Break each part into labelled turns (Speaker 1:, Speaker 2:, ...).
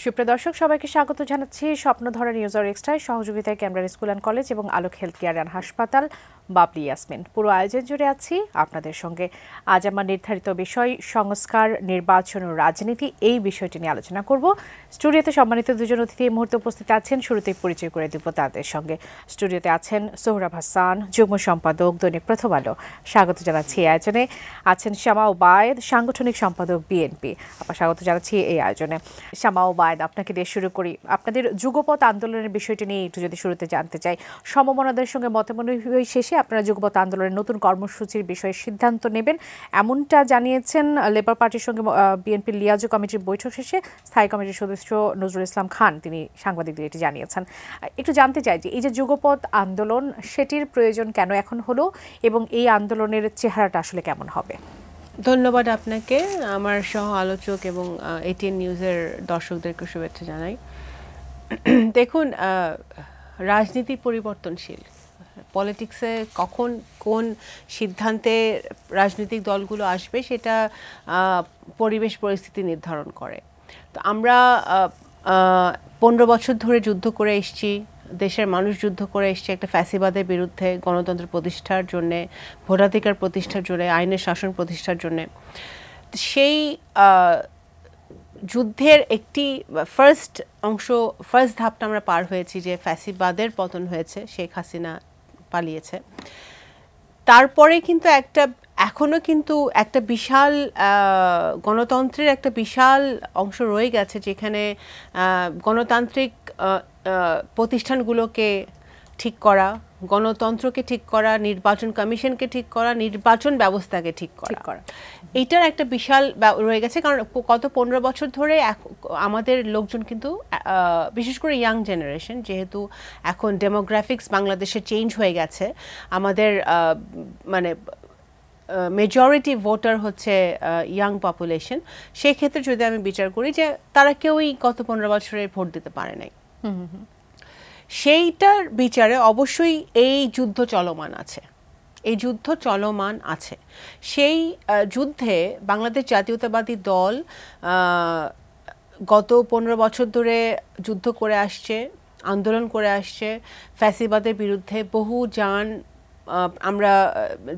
Speaker 1: সুপ্রিয় দর্শক সবাইকে স্বাগত জানাচ্ছি স্বপ্নধরা নিউজ আর এক্সট্রায় সহযোগিতায় ক্যামব্রিজ স্কুল অ্যান্ড কলেজ এবং আলোক হেলথ কেয়ার অ্যান্ড হাসপাতাল বাবলি ইয়াসমিন। পুরো আয়োজন জুড়ে আছি আপনাদের সঙ্গে। আজ আমার নির্ধারিত বিষয় সংস্কার, নির্বাচন ও রাজনীতি, এই বিষয়টি নিয়ে আলোচনা করব। স্টুডিওতে সম্মানিত দুজন অতিথি এই মুহূর্তে উপস্থিত আছেন। শুরুতেই পরিচয় করে দিব তাদের সঙ্গে। স্টুডিওতে আছেন সোহরাব হাসান, যুগ্ম সম্পাদক দৈনিক প্রথম আলো, স্বাগত জানাচ্ছি এই আয়োজনে। আছেন শামা ওবায়েদ, সাংগঠনিক সম্পাদক বিএনপি, আপনার স্বাগত জানাচ্ছি এই আয়োজনে। শামা ওবায়েদ, আপনাকে দিয়ে শুরু করি। আপনাদের যুগপৎ আন্দোলনের বিষয়টি নিয়ে একটু যদি শুরুতে জানতে চাই। সমমনাদের সঙ্গে মতামত শেষে আপনারা যুগপৎ আন্দোলনের নতুন কর্মসূচির বিষয়ে সিদ্ধান্ত নেবেন, এমনটা জানিয়েছেন লেবার পার্টির সঙ্গে বিএনপির লিয়াজু কমিটির বৈঠক শেষে স্থায়ী কমিটির সদস্য নজরুল ইসলাম খান, তিনি সাংবাদিকদের এটি জানিয়েছেন। একটু জানতে চাই যে এই যে যুগপৎ আন্দোলন, সেটির প্রয়োজন কেন এখন হলো এবং এই আন্দোলনের চেহারাটা আসলে কেমন হবে?
Speaker 2: ধন্যবাদ আপনাকে, আমার সহ আলোচক এবং এটিএন নিউজের দর্শকদেরকে শুভেচ্ছা জানাই। দেখুন, রাজনীতি পরিবর্তনশীল। পলিটিক্সে কখন কোন সিদ্ধান্তে রাজনৈতিক দলগুলো আসবে সেটা পরিবেশ পরিস্থিতি নির্ধারণ করে। তো আমরা 15 বছর ধরে যুদ্ধ করে এসেছি, দেশের মানুষ যুদ্ধ করে এসছে একটা ফ্যাসিবাদের বিরুদ্ধে, গণতন্ত্র প্রতিষ্ঠার জন্যে, ভোটাধিকার প্রতিষ্ঠার জন্যে, আইনের শাসন প্রতিষ্ঠার জন্যে। সেই যুদ্ধের একটি ফার্স্ট ধাপটা আমরা পার হয়েছি, যে ফ্যাসিবাদের পতন হয়েছে, শেখ হাসিনা পালিয়েছে। তারপরে কিন্তু এখনো কিন্তু একটা বিশাল গণতন্ত্রের একটা বিশাল অংশ রয়ে গেছে, যেখানে গণতান্ত্রিক প্রতিষ্ঠানগুলোকে ঠিক করা, গণতন্ত্রকে ঠিক করা, নির্বাচন কমিশনকে ঠিক করা, নির্বাচন ব্যবস্থাকে ঠিক করা, এইটার একটা বিশাল রয়ে গেছে। কারণ গত 15 বছর ধরে আমাদের লোকজন কিন্তু, বিশেষ করে ইয়াং জেনারেশন, যেহেতু এখন ডেমোগ্রাফিক্স বাংলাদেশে চেঞ্জ হয়ে গেছে, আমাদের মানে মেজরিটি ভোটার হচ্ছে ইয়াং পপুলেশন। সেই ক্ষেত্রে যদি আমি বিচার করি যে তারা কেউই গত 15 বছরে ভোট দিতে পারে নাই, সেইটার বিচারে অবশ্যই এই যুদ্ধ চলমান আছে। সেই যুদ্ধে বাংলাদেশ জাতীয়তাবাদী দল গত 15 বছর ধরে যুদ্ধ করে আসছে, আন্দোলন করে আসছে। ফ্যাসিবাদের বিরুদ্ধে বহু জান আমরা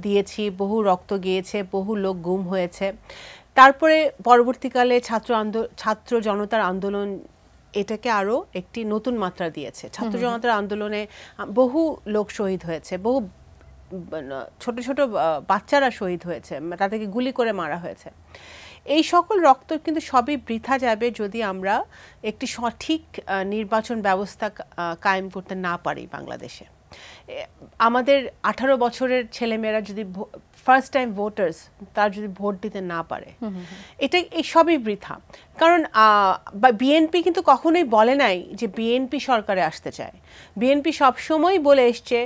Speaker 2: দিয়েছি, বহু রক্ত গিয়েছে, বহু লোক গুম হয়েছে। তারপরে পরবর্তীকালে ছাত্র জনতার আন্দোলন এটাকে আরও একটি নতুন মাত্রা দিয়েছে। ছাত্র জনতার আন্দোলনে বহু লোক শহীদ হয়েছে, বহু ছোট ছোট বাচ্চারা শহীদ হয়েছে, তাদেরকে গুলি করে মারা হয়েছে। এই সকল রক্ত কিন্তু সবই বৃথা যাবে যদি আমরা একটি সঠিক নির্বাচন ব্যবস্থা কায়েম করতে না পারি বাংলাদেশে। আমাদের 18 বছরের ছেলেমেয়েরা যদি ফার্স্ট টাইম ভোটার্স, তারা যদি ভোট দিতে না পারে, এই সবই বৃথা। কারণ বিএনপি কিন্তু কখনোই বলে নাই যে বিএনপি সরকারে আসতে চায়। বিএনপি সবসময় বলে এসছে,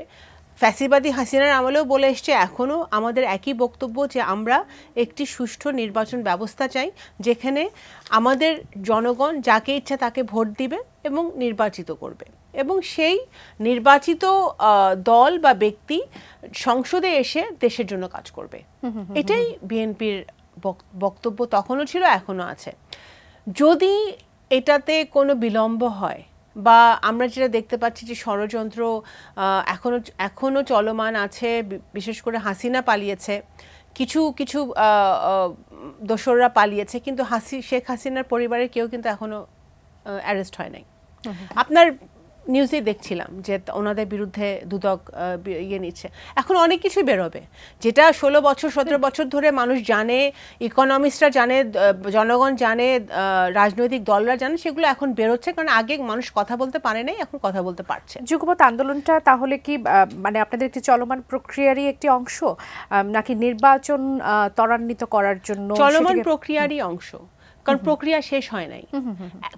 Speaker 2: ফ্যাসিবাদী হাসিনার আমলেও বলে এসছে, এখনও আমাদের একই বক্তব্য, যে আমরা একটি সুষ্ঠু নির্বাচন ব্যবস্থা চাই, যেখানে আমাদের জনগণ যাকে ইচ্ছা তাকে ভোট দিবে এবং নির্বাচিত করবে, এবং সেই নির্বাচিত দল বা ব্যক্তি সংসদে এসে দেশের জন্য কাজ করবে। এটাই বিএনপির বক্তব্য তখনও ছিল, এখনও আছে। যদি এটাতে কোনো বিলম্ব হয় বা আমরা যেটা দেখতে পাচ্ছি যে ষড়যন্ত্র এখনো চলমান আছে, বিশেষ করে হাসিনা পালিয়েছে, কিছু দোসররা পালিয়েছে, কিন্তু শেখ হাসিনার পরিবারের কেউ কিন্তু এখনো অ্যারেস্ট হয় নাই। আপনার নিউজে দেখছিলাম যে ওনাদের বিরুদ্ধে দুদক নিচ্ছে। এখন অনেক কিছুই বেরোবে, যেটা 16 বছর 17 বছর ধরে মানুষ জানে, ইকোনমিস্টরা জানে, জনগণ জানে, রাজনৈতিক দলরা জানে, সেগুলো এখন বেরোচ্ছে। কারণ আগে মানুষ কথা বলতে পারে নাই, এখন কথা বলতে পারছে।
Speaker 1: যুগপৎ আন্দোলনটা তাহলে কি মানে আপনাদের একটি চলমান প্রক্রিয়ারই একটি অংশ, নাকি নির্বাচন ত্বরান্বিত করার জন্য
Speaker 2: চলমান প্রক্রিয়ারই অংশ? কারণ প্রক্রিয়া শেষ হয় নাই,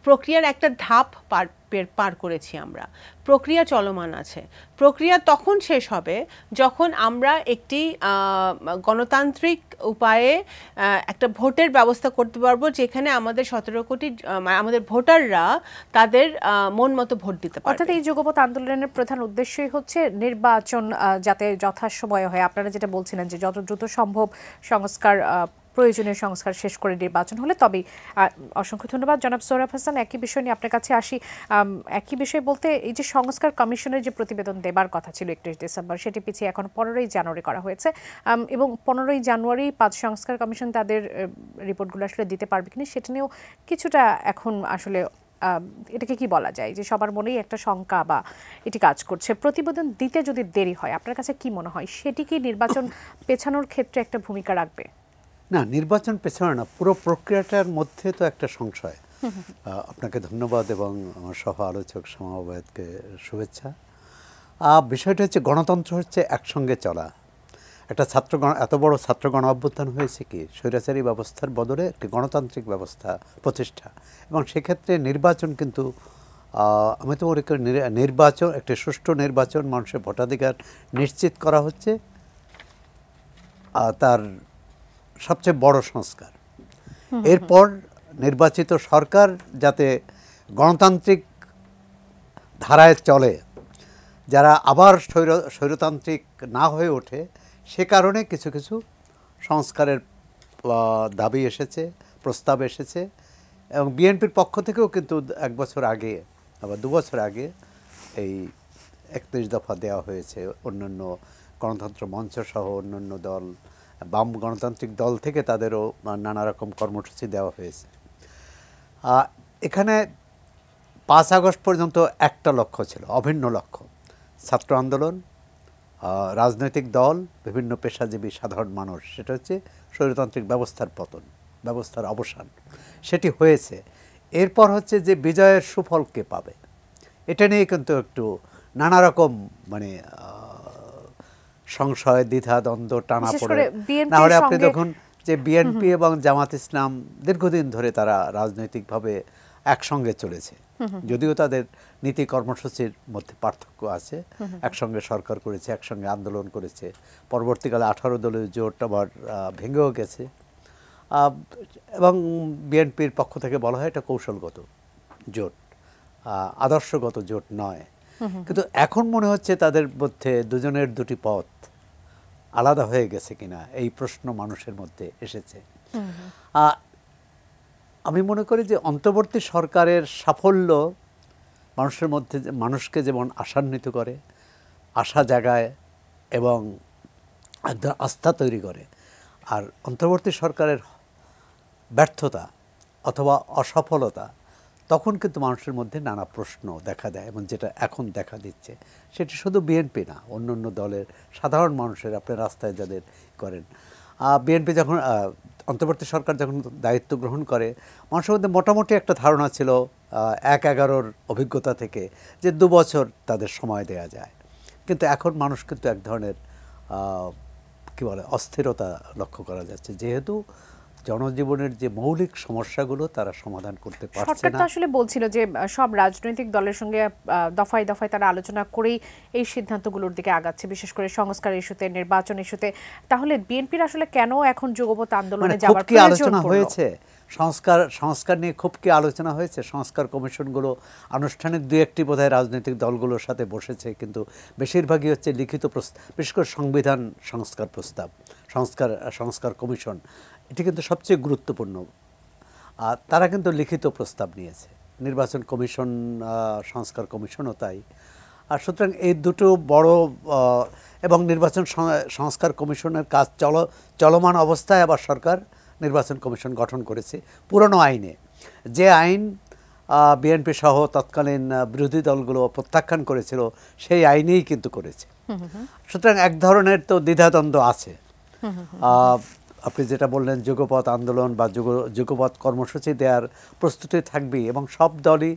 Speaker 2: প্রক্রিয়ার একটা ধাপ পার করেছি আমরা, প্রক্রিয়া চলমান আছে। প্রক্রিয়া তখন শেষ হবে যখন আমরা একটি গণতান্ত্রিক উপায়ে একটা ভোটের ব্যবস্থা করতে পারবো, যেখানে আমাদের 17 কোটি আমাদের ভোটাররা তাদের মন মতো ভোট দিতে পারবে।
Speaker 1: অর্থাৎ এই যুগপৎ আন্দোলনের প্রধান উদ্দেশ্যই হচ্ছে নির্বাচন যাতে যথাসময়ে হয়। আপনারা যেটা বলছিলেন যে যত দ্রুত সম্ভব সংস্কার প্রয়োজনীয় সংস্কার শেষ করে নির্বাচন হলে তবেই। অসংখ্য ধন্যবাদ জনাব সোহরাব হাসান। একই বিষয় নিয়ে আপনার কাছে আসি। একই বিষয় বলতে এই যে সংস্কার কমিশনের যে প্রতিবেদন দেবার কথা ছিল 31 ডিসেম্বর, সেটি পিছিয়ে এখন 15ই জানুয়ারি করা হয়েছে, এবং 15ই জানুয়ারি 5 সংস্কার কমিশন তাদের রিপোর্টগুলো আসলে দিতে পারবে কিনা সেটা নিয়েও কিছুটা এখন আসলে এটাকে কি বলা যায় যে সবার মনেই একটা শঙ্কা বা এটি কাজ করছে। প্রতিবেদন দিতে যদি দেরি হয়, আপনার কাছে কি মনে হয় সেটি কি নির্বাচন পেছানোর ক্ষেত্রে একটা ভূমিকা রাখবে?
Speaker 3: না, নির্বাচন পেছানো না, পুরো প্রক্রিয়াটার মধ্যে তো একটা সংশয়। আপনাকে ধন্যবাদ এবং আমার সহ আলোচক সমাবেতকে শুভেচ্ছা। বিষয়টা হচ্ছে গণতন্ত্র হচ্ছে একসঙ্গে চলা। একটা এত বড় ছাত্র গণ অভ্যুত্থান হয়েছে কি স্বৈরাচারী ব্যবস্থার বদলে একটি গণতান্ত্রিক ব্যবস্থা প্রতিষ্ঠা, এবং সেক্ষেত্রে নির্বাচন কিন্তু আমি তো মনে করি নির্বাচন, একটি সুষ্ঠু নির্বাচন, মানুষের ভোটাধিকার নিশ্চিত করা হচ্ছে তার সবচেয়ে বড় সংস্কার। এরপর নির্বাচিত সরকার যাতে গণতান্ত্রিক ধারায় চলে, যারা আবার স্বৈরতান্ত্রিক না হয়ে ওঠে, সে কারণে কিছু কিছু সংস্কারের দাবি এসেছে, প্রস্তাব এসেছে, এবং বিএনপির পক্ষ থেকেও কিন্তু 1 বছর আগে আবার 2 বছর আগে এই 31 দফা দেওয়া হয়েছে। অন্যান্য গণতন্ত্র মঞ্চ সহ অন্যান্য দল, বাম গণতান্ত্রিক দল থেকে তাদেরও নানা রকম কর্মসূচি দেওয়া হয়েছে। এখানে 5 আগস্ট পর্যন্ত একটা লক্ষ্য ছিল, অভিন্ন লক্ষ্য, ছাত্র আন্দোলন, রাজনৈতিক দল, বিভিন্ন পেশাজীবী সাধারণ মানুষ, সেটা হচ্ছে স্বৈরতান্ত্রিক ব্যবস্থার পতন, ব্যবস্থার অবসান। সেটি হয়েছে। এরপর হচ্ছে যে বিজয়ের সুফল কে পাবে, এটা নিয়ে কিন্তু একটু নানা রকম মানে সংশয়, দ্বিধা, দ্বন্দ্ব, টানা পড়ে। না হলে আপনি দেখুন যে বিএনপি এবং জামাত ইসলাম দীর্ঘদিন ধরে তারা রাজনৈতিকভাবে একসঙ্গে চলেছে, যদিও তাদের নীতি কর্মসূচির মধ্যে পার্থক্য আছে। একসঙ্গে সরকার করেছে, একসঙ্গে আন্দোলন করেছে, পরবর্তীকালে 18 দলীয় জোট আবার ভেঙেও গেছে, এবং বিএনপির পক্ষ থেকে বলা হয় এটা কৌশলগত জোট, আদর্শগত জোট নয়। কিন্তু এখন মনে হচ্ছে তাদের মধ্যে দুজনের দুটি পথ আলাদা হয়ে গেছে কিনা, এই প্রশ্ন মানুষের মধ্যে এসেছে। আমি মনে করি যে অন্তর্বর্তী সরকারের সাফল্য মানুষের মধ্যে, মানুষকে যেমন আশান্বিত করে, আশা জাগায় এবং একদম আস্থা তৈরি করে, আর অন্তর্বর্তী সরকারের ব্যর্থতা অথবা অসফলতা তখন কিন্তু মানুষের মধ্যে নানা প্রশ্ন দেখা দেয়, এবং যেটা এখন দেখা দিচ্ছে সেটি শুধু বিএনপি না, অন্য অন্য দলের সাধারণ মানুষের, আপনি রাস্তায় যাদের করেন, বিএনপি যখন অন্তর্বর্তী সরকার যখন দায়িত্ব গ্রহণ করে, মানুষের মধ্যে মোটামুটি একটা ধারণা ছিল 1/11 অভিজ্ঞতা থেকে যে 2 বছর তাদের সময় দেয়া যায়। কিন্তু এখন মানুষ কিন্তু এক ধরনের কী বলে অস্থিরতা লক্ষ্য করা যাচ্ছে, যেহেতু জনজীবনের যে মৌলিক সমস্যাগুলো তারা সমাধান করতে পারছে না।
Speaker 1: সরকার তো আসলে বলছিল যে সব রাজনৈতিক দলের সঙ্গে দফায় দফায় তারা আলোচনা করেই এই সিদ্ধান্তগুলোর দিকে আগাচ্ছে, বিশেষ করে সংস্কার ইস্যুতে, নির্বাচন ইস্যুতে। তাহলে বিএনপির আসলে কেন এখন যুগপৎ আন্দোলনে যাওয়ার প্রয়োজন
Speaker 3: আলোচনা হয়েছে? সংস্কার নিয়ে খুব কি আলোচনা হয়েছে? সংস্কার কমিশনগুলো আনুষ্ঠানিক 2-1টি বোধহয় রাজনৈতিক দলগুলোর সাথে বসেছে, কিন্তু বেশিরভাগই হচ্ছে লিখিত প্রস্তাব, বিশেষ করে সংবিধান সংস্কার প্রস্তাব, সংস্কার কমিশন, এটি কিন্তু সবচেয়ে গুরুত্বপূর্ণ। তারা কিন্তু লিখিত প্রস্তাব নিয়েছে, নির্বাচন কমিশন, সংস্কার কমিশনও তাই। আর সুতরাং এই দুটো বড়, এবং নির্বাচন সংস্কার কমিশনের কাজ চলমান অবস্থায় আবার সরকার নির্বাচন কমিশন গঠন করেছে পুরনো আইনে, যে আইন বিএনপি সহ তৎকালীন বিরোধী দলগুলো প্রত্যাখ্যান করেছিল, সেই আইনেই কিন্তু করেছে। সুতরাং এক ধরনের তো দ্বিধাদ্বন্দ্ব আছে। আপনি যেটা বললেন, যুগপৎ আন্দোলন বা যুগপৎ কর্মসূচি দেওয়ার প্রস্তুতি থাকবেই, এবং সব দলই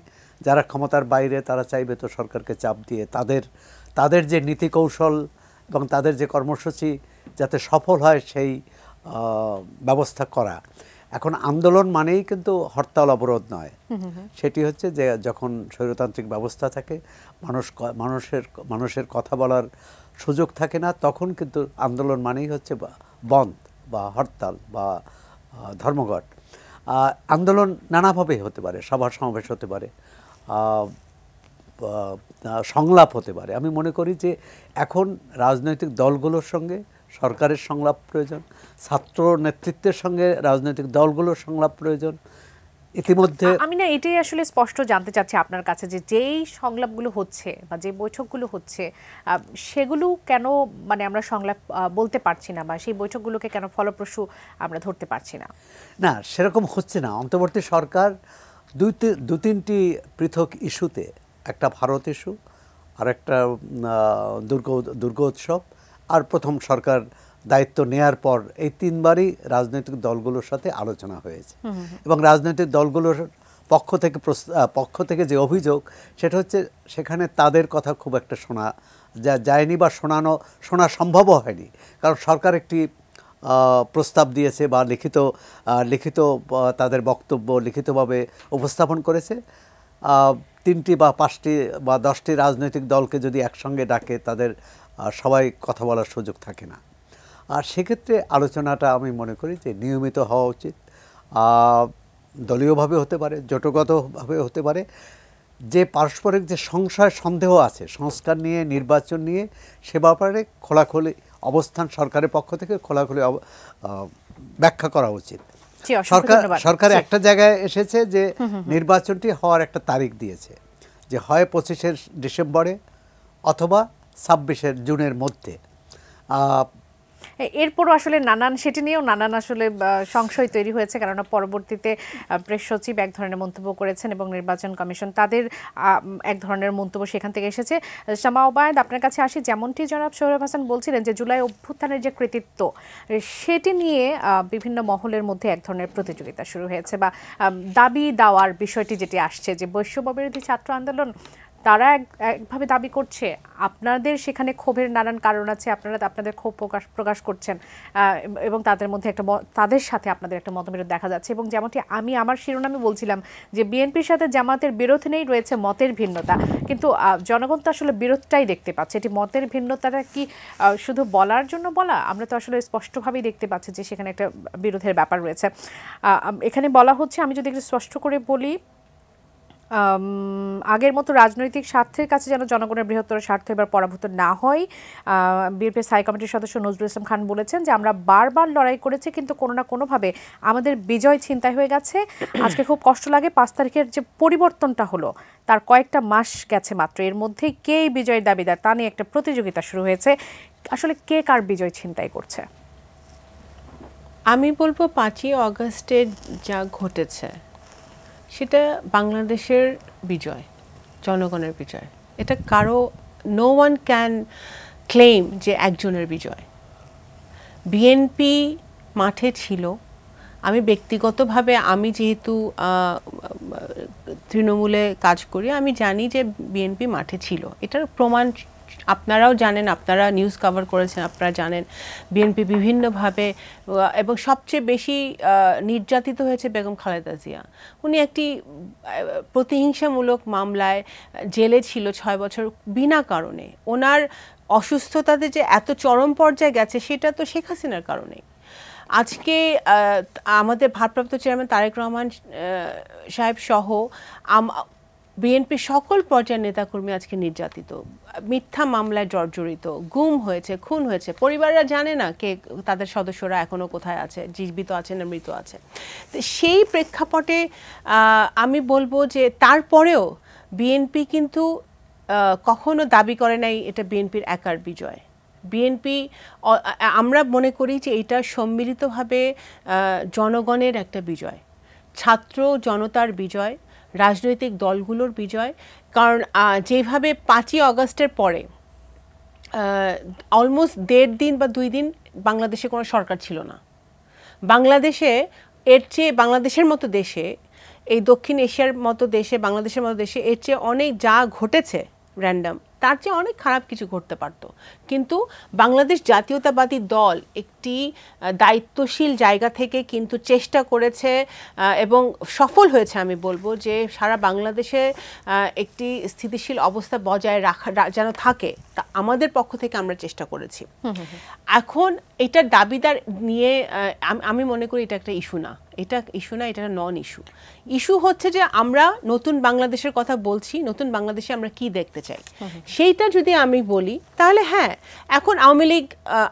Speaker 3: যারা ক্ষমতার বাইরে তারা চাইবে তো সরকারকে চাপ দিয়ে তাদের যে নীতি কৌশল এবং তাদের যে কর্মসূচি যাতে সফল হয় সেই ব্যবস্থা করা। এখন আন্দোলন মানেই কিন্তু হরতাল অবরোধ নয়, সেটি হচ্ছে যে যখন স্বৈরতান্ত্রিক ব্যবস্থা থাকে, মানুষের কথা বলার সুযোগ থাকে না, তখন কিন্তু আন্দোলন মানেই হচ্ছে বন্ধ বা হরতাল বা ধর্মঘট। আন্দোলন নানাভাবে হতে পারে, সভা সমাবেশ হতে পারে, সংলাপ হতে পারে। আমি মনে করি যে এখন রাজনৈতিক দলগুলোর সঙ্গে সরকারের সংলাপ প্রয়োজন, ছাত্র নেতৃত্বের সঙ্গে রাজনৈতিক দলগুলোর সংলাপ প্রয়োজন। ইতিমধ্যে
Speaker 1: আমি না এটাই আসলে স্পষ্ট জানতে চাচ্ছি আপনার কাছে যে যেই সংলাপগুলো হচ্ছে বা যে বৈঠকগুলো হচ্ছে সেগুলো কেন মানে আমরা সংলাপ বলতে পারছি না বা সেই বৈঠকগুলোকে কেন ফলপ্রসূ আমরা ধরতে পারছি না?
Speaker 3: না, সেরকম হচ্ছে না। অন্তর্বর্তী সরকার দু তিনটি পৃথক ইস্যুতে, একটা ভারত ইস্যু, আর একটা দুর্গোৎসব, আর প্রথম সরকার দায়িত্ব নেয়ার পর এই তিনবারই রাজনৈতিক দলগুলোর সাথে আলোচনা হয়েছে। এবং রাজনৈতিক দলগুলোর পক্ষ থেকে যে অভিযোগ সেটা হচ্ছে সেখানে তাদের কথা খুব একটা শোনা যায়নি বা শোনা সম্ভবও হয়নি। কারণ সরকার একটি প্রস্তাব দিয়েছে বা লিখিত তাদের বক্তব্য লিখিতভাবে উপস্থাপন করেছে। 3টি বা 5টি বা 10টি রাজনৈতিক দলকে যদি একসঙ্গে ডাকে তাদের সবাই কথা বলার সুযোগ থাকে না। আর সেক্ষেত্রে আলোচনাটা আমি মনে করি যে নিয়মিত হওয়া উচিত, দলীয়ভাবে হতে পারে, জোটগতভাবে হতে পারে। যে পারস্পরিক যে সংশয় সন্দেহ আছে সংস্কার নিয়ে, নির্বাচন নিয়ে, সে ব্যাপারে খোলাখুলি অবস্থান সরকারের পক্ষ থেকে খোলাখুলি ব্যাখ্যা করা উচিত। সরকার একটা জায়গায় এসেছে যে নির্বাচনটি হওয়ার একটা তারিখ দিয়েছে, যে হয় 25শে ডিসেম্বরে অথবা 26শে জুনের মধ্যে।
Speaker 1: এরপরও আসলে সেটি নিয়েও নানান আসলে সংশয় তৈরি হয়েছে, কারণ পরবর্তীতে প্রেস সচিব এক ধরনের মন্তব্য করেছেন এবং নির্বাচন কমিশন তাদের এক ধরনের মন্তব্য সেখান থেকে এসেছে। শামা ওবায়েদ, আপনার কাছে আসি। যেমনটি জনাব সোহরাব হাসান বলছিলেন যে জুলাই অভ্যুত্থানের যে কৃতিত্ব সেটি নিয়ে বিভিন্ন মহলের মধ্যে এক ধরনের প্রতিযোগিতা শুরু হয়েছে বা দাবি দেওয়ার বিষয়টি যেটি আসছে যে বৈষম্যবিরোধী ছাত্র আন্দোলন তারা একভাবে দাবি করছে, আপনাদের সেখানে ক্ষোভের নানান কারণ আছে, আপনারা আপনাদের ক্ষোভ প্রকাশ করছেন এবং তাদের সাথে আপনাদের একটা মতবিরোধ দেখা যাচ্ছে। এবং যেমনটি আমি আমার শিরোনামে বলছিলাম যে বিএনপির সাথে জামাতের বিরোধ নেই, রয়েছে মতের ভিন্নতা, কিন্তু জনগণ তো আসলে বিরোধটাই দেখতে পাচ্ছে। এটি মতের ভিন্নতাটা কি শুধু বলার জন্য বলা? আমরা তো আসলে স্পষ্টভাবেই দেখতে পাচ্ছি যে সেখানে একটা বিরোধের ব্যাপার রয়েছে। এখানে বলা হচ্ছে, আমি যদি একটু স্পষ্ট করে বলি, আগের মতো রাজনৈতিক স্বার্থের কাছে যেন জনগণের বৃহত্তর স্বার্থ এবার পরাভূত না হয়। বিএনপি স্থায়ী কমিটির সদস্য নজরুল ইসলাম খান বলেছেন যে আমরা বারবার লড়াই করেছি, কিন্তু কোনো না কোনোভাবে আমাদের বিজয় ছিনতাই হয়ে গেছে। আজকে খুব কষ্ট লাগে, 5 তারিখের যে পরিবর্তনটা হলো তার কয়েকটা মাস গেছে মাত্র, এর মধ্যেই কে বিজয়ের দাবিদার তা নিয়ে একটা প্রতিযোগিতা শুরু হয়েছে। আসলে কে কার বিজয় ছিনতাই করছে?
Speaker 2: আমি বলবো 5ই অগস্টে যা ঘটেছে সেটা বাংলাদেশের বিজয়, জনগণের বিজয়। এটা কারো, নো ওয়ান ক্যান ক্লেম যে একজনের বিজয়। বিএনপি মাঠে ছিল। আমি ব্যক্তিগতভাবে, আমি যেহেতু তৃণমূলে কাজ করি, আমি জানি যে বিএনপি মাঠে ছিল। এটার প্রমাণ আপনারাও জানেন, আপনারা নিউজ কভার করেছেন, আপনারা জানেন বিএনপি বিভিন্নভাবে এবং সবচেয়ে বেশি নির্যাতিত হয়েছে বেগম খালেদা জিয়া। উনি একটি প্রতিহিংসামূলক মামলায় জেলে ছিল 6 বছর বিনা কারণে। ওনার অসুস্থতাতে যে এত চরম পর্যায়ে গেছে সেটা তো শেখ হাসিনার কারণেই। আজকে আমাদের ভারপ্রাপ্ত চেয়ারম্যান তারেক রহমান সাহেব সহ বিএনপির সকল পর্যায়ের নেতাকর্মী আজকে নির্যাতিত, মিথ্যা মামলায় জর্জরিত, গুম হয়েছে, খুন হয়েছে। পরিবাররা জানে না কে তাদের সদস্যরা এখনও কোথায় আছে, জীবিত আছে না মৃত আছে। তো সেই প্রেক্ষাপটে আমি বলবো যে তারপরেও বিএনপি কিন্তু কখনো দাবি করে নাই এটা বিএনপির একার বিজয়। বিএনপি, আমরা মনে করি যে এটা সম্মিলিতভাবে জনগণের একটা বিজয়, ছাত্র জনতার বিজয়, রাজনৈতিক দলগুলোর বিজয়। কারণ যেভাবে 5ই অগস্টের পরে অলমোস্ট 1.5 দিন বা 2 দিন বাংলাদেশে কোনো সরকার ছিল না। বাংলাদেশে এর চেয়ে, বাংলাদেশের মতো দেশে, এই দক্ষিণ এশিয়ার মতো দেশে, বাংলাদেশের মতো দেশে এর চেয়ে অনেক যা ঘটেছে র্যান্ডাম, তার চেয়ে অনেক খারাপ কিছু ঘটতে পারত। কিন্তু বাংলাদেশ জাতীয়তাবাদী দল একটি একটি দায়িত্বশীল জায়গা থেকে কিন্তু চেষ্টা করেছে এবং সফল হয়েছে আমি বলবো, যে সারা বাংলাদেশে একটি স্থিতিশীল অবস্থা বজায় রাখা যেন থাকে, তা আমাদের পক্ষ থেকে আমরা চেষ্টা করেছি। এখন এটার দাবিদার নিয়ে আমি মনে করি এটা একটা ইস্যু না, এটা একটা নন ইস্যু। ইস্যু হচ্ছে যে আমরা নতুন বাংলাদেশের কথা বলছি, নতুন বাংলাদেশে আমরা কি দেখতে চাই সেইটা যদি আমি বলি, তাহলে হ্যাঁ, এখন আওয়ামী লীগ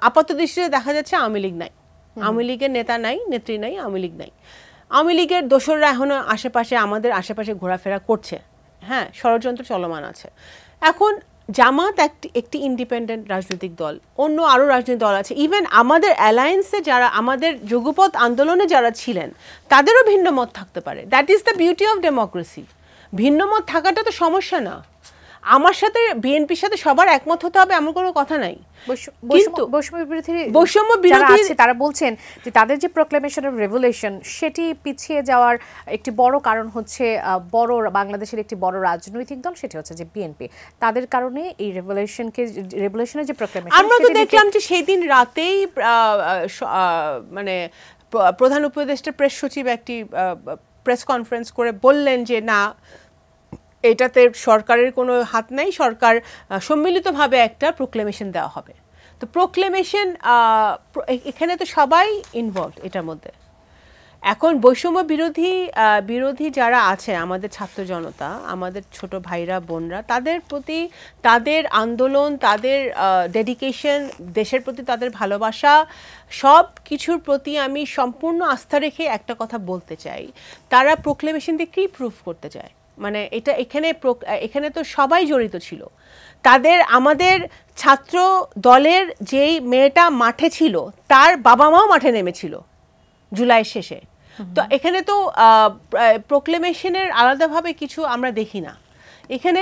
Speaker 2: আপাত দৃষ্টিতে দেখা যাচ্ছে আওয়ামী লীগ নাই, আওয়ামী লীগের নেতা নাই, নেত্রী নাই, আওয়ামী লীগ নাই। আওয়ামী লীগের দোসররা এখনো আমাদের আশেপাশে ঘোরাফেরা করছে, হ্যাঁ, ষড়যন্ত্র চলমান আছে। এখন জামাত একটি ইন্ডিপেন্ডেন্ট রাজনৈতিক দল, অন্য আরও রাজনৈতিক দল আছে, ইভেন আমাদের অ্যালায়েন্সে যারা, আমাদের যুগপৎ আন্দোলনে যারা ছিলেন, তাদেরও ভিন্ন মত থাকতে পারে। That is the beauty of democracy. ভিন্ন মত থাকাটা তো সমস্যা না। আমার সাথে বিএনপির সাথে সবার একমত হতে হবে এমন কোনো কথা নাই, কিন্তু বৈষম্য বিরোধী
Speaker 1: তারা বলছেন যে তাদের যে প্রোক্লেমেশন অফ রেভলিউশন সেটি পিছিয়ে যাওয়ার একটি বড় কারণ হচ্ছে বাংলাদেশের একটি বড় রাজনৈতিক দল, সেটি হচ্ছে যে বিএনপি। তাদের কারণে এই রেভলিউশনের যে প্রোক্লেমেশন,
Speaker 2: আমরা তো দেখলাম যে সেই দিন রাতেই মানে প্রধান উপদেষ্টা প্রেস সচিব একটি প্রেস কনফারেন্স করে বললেন যে না, এটাতে সরকারের কোনো হাত নাই, সরকার সম্মিলিতভাবে একটা প্রোক্লেমেশন দেওয়া হবে। তো প্রোক্লেমেশন এখানে তো সবাই ইনভলভড এটার মধ্যে। এখন বৈষম্য বিরোধী যারা আছে, আমাদের ছাত্র জনতা, আমাদের ছোট ভাইরা বোনরা, তাদের প্রতি তাদের আন্দোলন, তাদের ডেডিকেশন, দেশের প্রতি তাদের ভালোবাসা, সব কিছুর প্রতি আমি সম্পূর্ণ আস্থা রেখে একটা কথা বলতে চাই, তারা প্রোক্লেমেশন দিয়ে কী প্রুফ করতে চায়? মানে এখানে তো সবাই জড়িত ছিল। আমাদের ছাত্র দলের যেই মেয়েটা মাঠে ছিল, তার বাবা মাও মাঠে নেমেছিল জুলাইয়ের শেষে। তো এখানে তো প্রোক্লেমেশনের আলাদাভাবে কিছু আমরা দেখি না। এখানে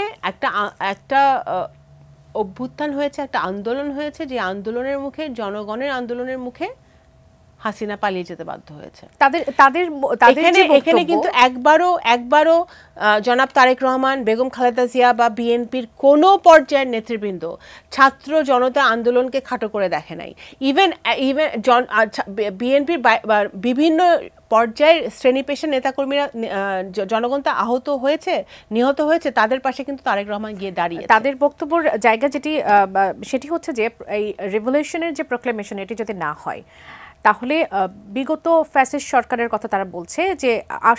Speaker 2: একটা অভ্যুত্থান হয়েছে, একটা আন্দোলন হয়েছে, যে আন্দোলনের মুখে, জনগণের আন্দোলনের মুখে হাসিনা পালিয়ে যেতে বাধ্য হয়েছে। এখানে কিন্তু একবারও জনাব তারেক রহমান, বেগম খালেদা জিয়া বা বিএনপির কোনো পর্যায়ের নেতৃবৃন্দ ছাত্র জনতা আন্দোলনকে খাটো করে দেখে নাই। ইভেন বিএনপির বিভিন্ন পর্যায়ের শ্রেণী পেশার নেতাকর্মীরা, জনগণ তা আহত হয়েছে, নিহত হয়েছে, তাদের পাশে কিন্তু তারেক রহমান গিয়ে দাঁড়িয়ে।
Speaker 1: তাদের বক্তব্যের জায়গা সেটি হচ্ছে যে এই রেভলিউশনের যে প্রোক্লেমেশন, এটি যদি না হয় তাহলে বিগত ফ্যাসিস্ট সরকারের কথা তারা বলছে যে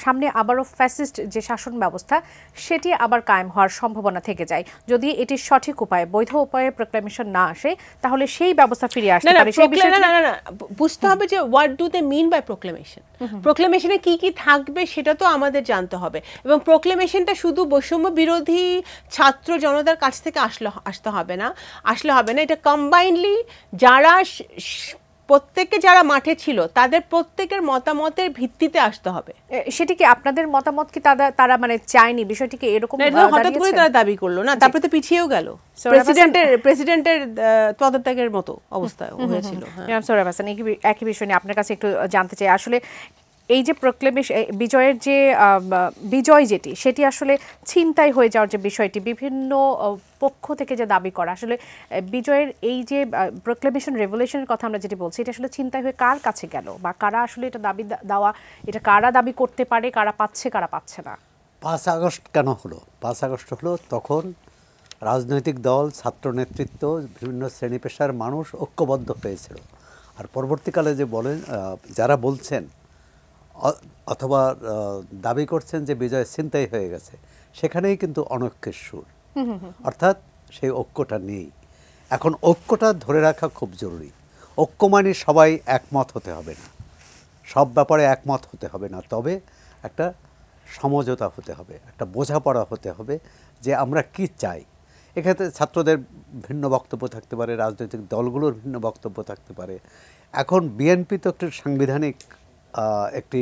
Speaker 1: সামনে আবারও ফ্যাসিস্ট যে শাসন ব্যবস্থা সেটি আবার কায়েম হওয়ার সম্ভাবনা থেকে যায়। যদি এটি সঠিক উপায়ে, বৈধ উপায়ে প্রোক্লেমেশন না আসে, তাহলে সেই ব্যবস্থা ফিরে আসতে পারে। সেই বিষয়ে
Speaker 2: বুঝতে হবে যে what do they mean by proclamation. প্রোক্লেমেশনে কি কি থাকবে সেটা তো আমাদের জানতে হবে, এবং প্রোক্লেমেশনটা শুধু বৈষম্য বিরোধী ছাত্র জনতার কাছ থেকে আসতে হবে না, এটা কম্বাইনলি প্রত্যেকে যারা মাঠে ছিল তাদের প্রত্যেকের মতামতের ভিত্তিতে আসতে হবে।
Speaker 1: সেটি কি আপনাদের মতামত কি তারা মানে চায়নি? বিষয়টি কি এরকম
Speaker 2: হঠাৎ করে তারা দাবি করলো না, তারপরে তো পিছিয়েও গেল, প্রেসিডেন্টের পদত্যাগের মতো অবস্থা হয়েছিল।
Speaker 1: সোহরাব হাসান, একই বিষয় নিয়ে আপনার কাছে একটু জানতে চাই, আসলে এই যে প্রোক্লেমেশন, বিজয়ের যে বিজয় যেটি, সেটি আসলে ছিনতাই হয়ে যাওয়ার যে বিষয়টি বিভিন্ন পক্ষ থেকে যে দাবি করা, আসলে বিজয়ের এই যে প্রোক্লেমেশন রেভলিউশনের কথা আমরা যেটি বলছি, এটা আসলে ছিনতাই হয়ে কার কাছে গেল, বা কারা আসলে এটা এটা কারা দাবি করতে পারে, কারা পাচ্ছে, কারা পাচ্ছে না?
Speaker 3: 5 আগস্ট কেন হলো? 5 আগস্ট হলো তখন রাজনৈতিক দল, ছাত্র নেতৃত্ব, বিভিন্ন শ্রেণী পেশার মানুষ ঐক্যবদ্ধ হয়েছিল। আর পরবর্তীকালে যে যারা বলছেন অথবা দাবি করছেন যে বিজয় ছিনতাই হয়ে গেছে, সেখানেই কিন্তু অনৈক্যের সুর, অর্থাৎ সেই ঐক্যটা নেই। এখন ঐক্যটা ধরে রাখা খুব জরুরি। ঐক্য মানে সবাই একমত হতে হবে না, সব ব্যাপারে একমত হতে হবে না, তবে একটা সমঝোতা হতে হবে, একটা বোঝাপড়া হতে হবে যে আমরা কি চাই। এক্ষেত্রে ছাত্রদের ভিন্ন বক্তব্য থাকতে পারে, রাজনৈতিক দলগুলোর ভিন্ন বক্তব্য থাকতে পারে। এখন বিএনপি তো একটি সাংবিধানিক, একটি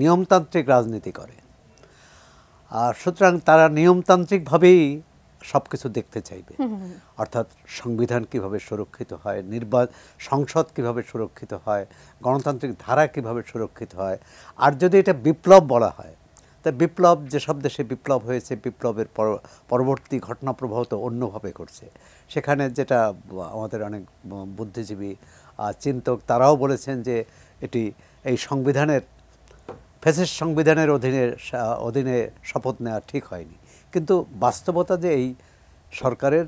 Speaker 3: নিয়মতান্ত্রিক রাজনীতি করে, আর সুতরাং তারা নিয়মতান্ত্রিকভাবেই সব কিছু দেখতে চাইবে, অর্থাৎ সংবিধান কিভাবে সুরক্ষিত হয়, সংসদ কিভাবে সুরক্ষিত হয়, গণতান্ত্রিক ধারা কিভাবে সুরক্ষিত হয়। আর যদি এটা বিপ্লব বলা হয়, তা বিপ্লব, যেসব দেশে বিপ্লব হয়েছে, বিপ্লবের পরবর্তী ঘটনা প্রবাহ তো অন্যভাবে করছে। সেখানে যেটা আমাদের অনেক বুদ্ধিজীবী চিন্তক তারাও বলেছেন যে এটি এই সংবিধানের ফ্যাসিস্ট সংবিধানের অধীনে শপথ নেওয়া ঠিক হয়নি। কিন্তু বাস্তবতা যে এই সরকারের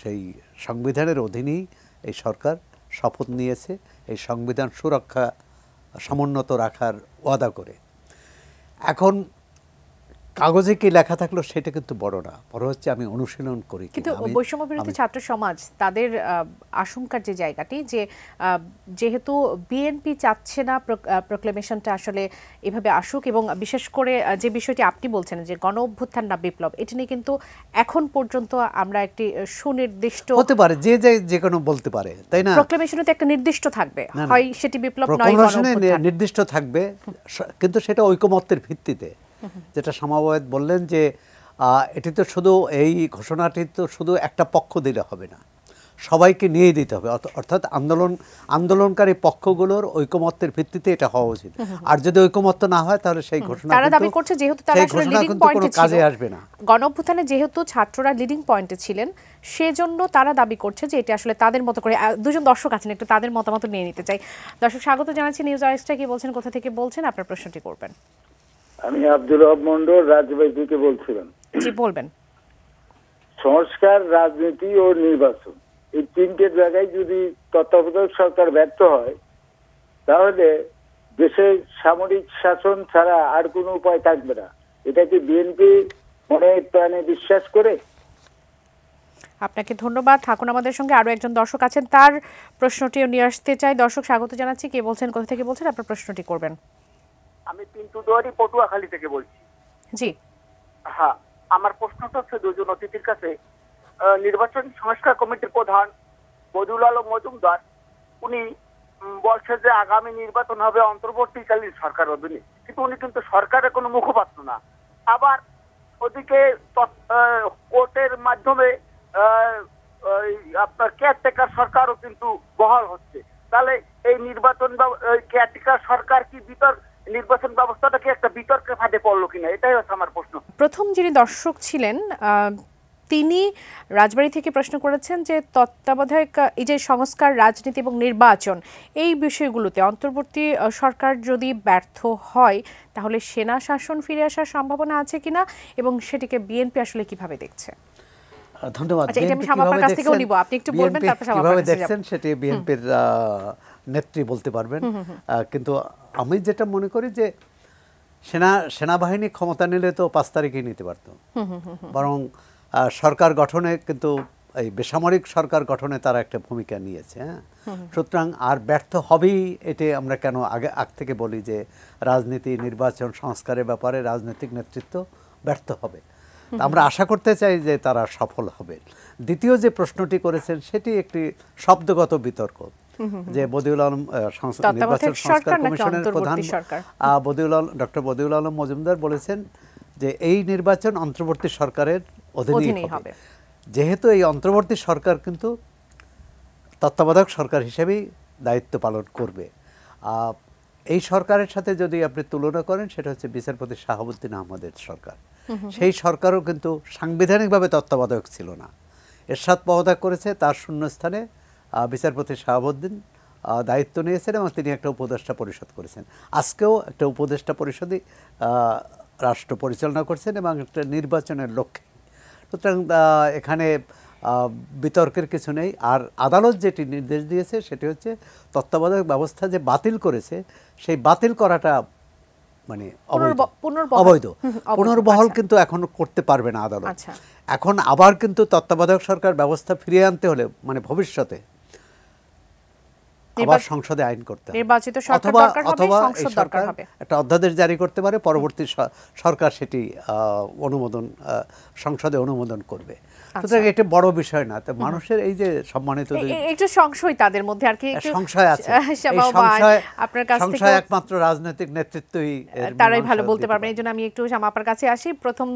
Speaker 3: সেই সংবিধানের অধীনেই এই সরকার শপথ নিয়েছে এই সংবিধান সুরক্ষা সমুন্নত রাখার ওয়াদা করে। এখন কাগজে কি লেখা থাকলো সেটা কিন্তু বড় না, বড় হচ্ছে আমি অনুশীলন করি।
Speaker 1: কিন্তু বৈষম্য বিরোধী ছাত্র সমাজ তাদের আশঙ্কার যে জায়গাটি যে যেহেতু বিএনপি চাচ্ছে না প্রোক্লেমেশনটা আসলে এভাবে আসুক, এবং বিশেষ করে যে বিষয়টি আপনি বলছেন যে গণ অভ্যুত্থান না বিপ্লব, এটি নিয়ে কিন্তু এখন পর্যন্ত আমরা একটি সুনির্দিষ্ট
Speaker 3: হতে পারে যে কোনো বলতে পারে, তাই না?
Speaker 1: প্রোক্লেমেশনে তো একটা নির্দিষ্ট থাকবে, হয় সেটি বিপ্লব নয় গণ অভ্যুত্থান,
Speaker 3: নির্দিষ্ট থাকবে, কিন্তু সেটা ঐকমত্যের ভিত্তিতে। যেটা সমাবয়ত বললেন যে এটি তো শুধু এই ঘোষণাটি তো শুধু একটা পক্ষ দিলে হবে না, সবাইকে নিয়ে দিতে হবে। অর্থাৎ আন্দোলনকারী পক্ষগুলোর ঐকমত্যের ভিত্তিতে এটা হওয়া উচিত। আর যদি ঐকমত্য না হয় তাহলে সেই ঘোষণা
Speaker 1: তারা দাবি করছে যেহেতু তারা আসলে লিডিং পয়েন্টে ছিল,
Speaker 3: কাজে আসবে না।
Speaker 1: গণ অভ্যুত্থানে যেহেতু ছাত্ররা লিডিং পয়েন্টে ছিলেন, সেজন্য তারা দাবি করছে যে এটা আসলে তাদের মতো করে। দুজন দর্শক আছেন, একটু তাদের মতামত নিয়ে নিতে চাই। দর্শক স্বাগত জানাচ্ছি নিউজ আইএসটা, কি বলছেন, কোথা থেকে বলছেন, আপনার প্রশ্নটি করবেন।
Speaker 4: আমি আব্দুল রব মন্ডল রাজবাড়ী থেকে বলছিলাম।
Speaker 1: জি বলবেন।
Speaker 4: সংস্কার, রাজনীতি ও নির্বাচন, এই তিনটে জায়গায় যদি তত্ত্বাবধায়ক সরকার ব্যর্থ হয় তাহলে দেশের সামরিক শাসন ছাড়া আর কোনো উপায় থাকবে না। এটা কি বিএনপি মনে প্রাণে বিশ্বাস করে?
Speaker 1: আপনাকে ধন্যবাদ। থাকুন আমাদের সঙ্গে, আরো একজন দর্শক আছেন, তার প্রশ্নটিও নিয়ে আসতে চাই। দর্শক স্বাগত জানাচ্ছি, কে বলছেন, কোথা থেকে বলছেন, আপনার প্রশ্নটি করবেন।
Speaker 5: আমি পিন্টু দুয়ারি পটুয়াখালী থেকে বলছি।
Speaker 1: জি
Speaker 5: হ্যাঁ, আমার প্রশ্নটা হচ্ছে দুজন অতিথির কাছে। নির্বাচন সংস্কার কমিটির প্রধান বদিউল আলম মজুমদার উনি বলছে যে আগামী নির্বাচন হবে অন্তর্বর্তীকালীন সরকার অধীনে, কিন্তু উনি কিন্তু সরকারের কোনো মুখপাত্র না। আবার ওদিকে কোর্টের মাধ্যমে আপনার কেয়ারটেকার সরকারও কিন্তু বহাল হচ্ছে। তাহলে এই নির্বাচন কেয়ারটেকার সরকার কি নির্বাচন ব্যবস্থাটা কি একটা বিতর্কের ফাঁদে পড়লো কিনা, এটাই হচ্ছে আমার প্রশ্ন।
Speaker 1: প্রথম যিনি দর্শক ছিলেন তিনি রাজবাড়ী থেকে প্রশ্ন করেছেন যে তত্ত্বাবধায়ক এই যে সংস্কার, রাজনীতি এবং নির্বাচন, এই বিষয়গুলোতে অন্তর্বর্তী সরকার যদি ব্যর্থ হয় তাহলে সেনা শাসন ফিরে আসার সম্ভাবনা আছে কিনা, এবং সেটিকে বিএনপি আসলে কিভাবে দেখছে।
Speaker 3: ধন্যবাদ।
Speaker 1: আপনি একটু বলবেন,
Speaker 3: কিভাবে দেখছেন সেটি বিএনপির নেত্রী বলতে পারবেন। কিন্তু আমি যেটা মনে করি যে সেনাবাহিনী ক্ষমতা নিলে তো 5 তারিখে নিতে পারত, বরং সরকার গঠনে কিন্তু এই বেসামরিক সরকার গঠনে তারা একটা ভূমিকা নিয়েছে। হ্যাঁ, সুতরাং আর ব্যর্থ হবেই, এটি আমরা কেন আগ থেকে বলি যে রাজনীতি, নির্বাচন, সংস্কারের ব্যাপারে রাজনৈতিক নেতৃত্ব ব্যর্থ হবে। আমরা আশা করতে চাই যে তারা সফল হবে। দ্বিতীয় যে প্রশ্নটি করেছেন সেটি একটি শব্দগত বিতর্ক, যে বদিউল আলম নির্বাচন সংস্কার কমিশনের প্রধান ডক্টর বদিউল আলম মজুমদার বলেছেন যে এই নির্বাচন অন্তর্বর্তী সরকারের অধীনেই হবে। যেহেতু এই অন্তর্বর্তী সরকার কিন্তু তত্ত্বাবধায়ক সরকার হিসেবেই দায়িত্ব পালন করবে, এই সরকারের সাথে যদি আপনি তুলনা করেন সেটা হচ্ছে বিচারপতি শাহাবুদ্দিন আহমদের সরকার। সেই সরকারও কিন্তু সাংবিধানিকভাবে তত্ত্বাবধায়ক ছিল না, এরশাদ পদত্যাগ করেছে, তার শূন্যস্থানে বিচারপতি শাহাবুদ্দিন দায়িত্ব নিয়েছেন এবং তিনি একটা উপদেষ্টা পরিষদ করেছেন। আজকেও একটা উপদেষ্টা পরিষদই রাষ্ট্র পরিচালনা করছেন এবং একটা নির্বাচনের লক্ষ্যে। সুতরাং এখানে বিতর্কের কিছু নেই। আর আদালত যেটি নির্দেশ দিয়েছে সেটি হচ্ছে তত্ত্বাবধায়ক ব্যবস্থা যে বাতিল করেছে সেই বাতিল করাটা মানে অবৈধ, পুনর্বহাল কিন্তু এখন করতে পারবে না আদালত। এখন আবার কিন্তু তত্ত্বাবধায়ক সরকার ব্যবস্থা ফিরিয়ে আনতে হলে মানে ভবিষ্যতে আবার সংসদে আইন করতে হবে, অথবা একটা অধ্যাদেশ জারি করতে পারে, পরবর্তী সরকার সেটি সংসদে অনুমোদন করবে। সুতরাং এটা বড় বিষয় না। তো মানুষের এই যে সম্মানিত
Speaker 1: একটু সংশয় তাদের মধ্যে আর কি
Speaker 3: সংশয় আছে,
Speaker 1: আপনার কাছ থেকে
Speaker 3: একমাত্র রাজনৈতিক নেতৃত্বই
Speaker 1: তারাই ভালো বলতে পারবেন। এই জন্য আমি একটু আপনার কাছে আসি। প্রথম